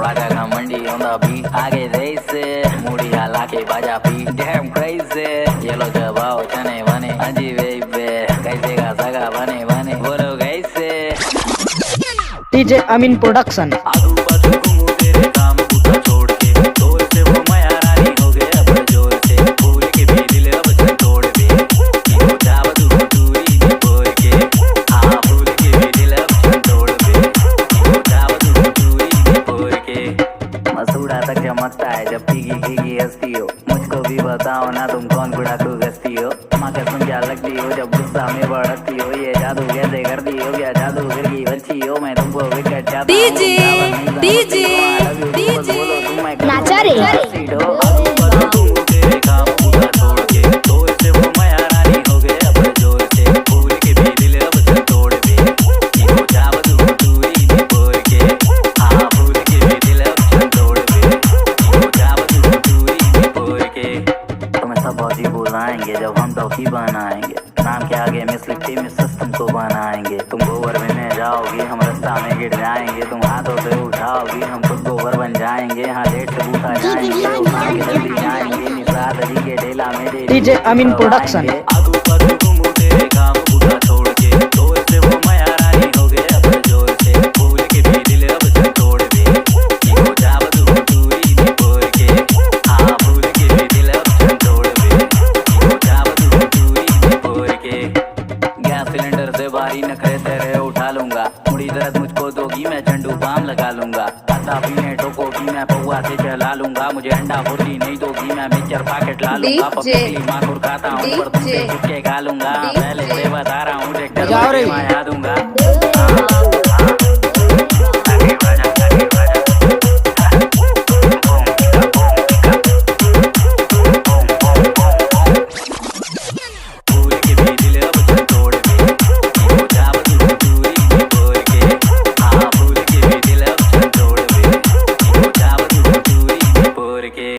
राजा का मंडी on the beat आगे जैसे मूड़ी हाला के बाजा पी damn crazy ये लो जबाओ चने बने अजी बेबे कैसे का सगा बने बने बोलो कैसे डीजे अमीन प्रोडक्शन। आगू पाछू घूमू तेरे काम पूरा छोड़ के तोर से वो मैं रानी हो गया अब जोर से फूल के भी दिल अब से तोड़ दे ये जाव तू दूरी नहीं बोल के हाँ फूल के भी दिल अब से तोड़ दे ये जाव तू दूरी नहीं बोल के मसूड़ा तक चमकता है जब भीगी हंसती हो मुझको भी बताओ ना तुम कौन बुढ़ा तू गस्ती हो माँ कसम क्या लगती हो जब गुस्सा में भड़कती हो ये जादू कैसे करती हो क्या जादू फिर की बच्ची हो मैं तुमको विकेट चाहता हूँ डीजे नाचा रे तेरे काम पूरा छोड़ के तोर से वो मैं रानी हो गए अब जोर से फूल के भी दिल अब से तोड़ दे ये जाव तू दूरी नहीं बोल के हाँ फूल के भी दिल अब से तोड़ दे ये जाव तू दूरी नहीं बोल के तुम्हें सब बहुत ही बुलाएंगे जब हम टॉफी बनाएंगे नाम के आगे मिस लिखती मिसेस तुमको बनाएंगे तुम गोबर में जाओगी हम रास्ता में गिर जाएंगे तुम हाथों से उठाओगी हम खुद गोबर बन जाएंगे यहाँ लेट से उठा जाएंगे उठा के जल्दी जाएंगे निसार जी के ढेला मेरे डीजे अमीन प्रोडक्शन। आगू पाछू घूमू तेरे काम पूरा छोड़ के तोर से वो मैं रानी हो गए अब जोर से फूल के भी दिल अब से तोड़ दे ये जाव तू दूरी नहीं बोल के हाँ फूल के भी दिल अब से तोड़ दे ये जाव तू दूरी नहीं बोल के गैस सिलेंडर से बारी नखरे तेरे उठा लूंगा मुड़ी दर्द मुझको दोगी मैं झंडू बाम लगा लूंगा आता पीने टोकोगी मैं पौवा से चला लूंगा मुझे अंडा फुर्ती नहीं दोगी मैं मिक्सचर पैकेट ला लूंगा पपीती माखुर खाता हूँ पर तुमसे कुछ के खा लूंगा पहले से बता रहा हूँ ट्रैक्टर में दूंगा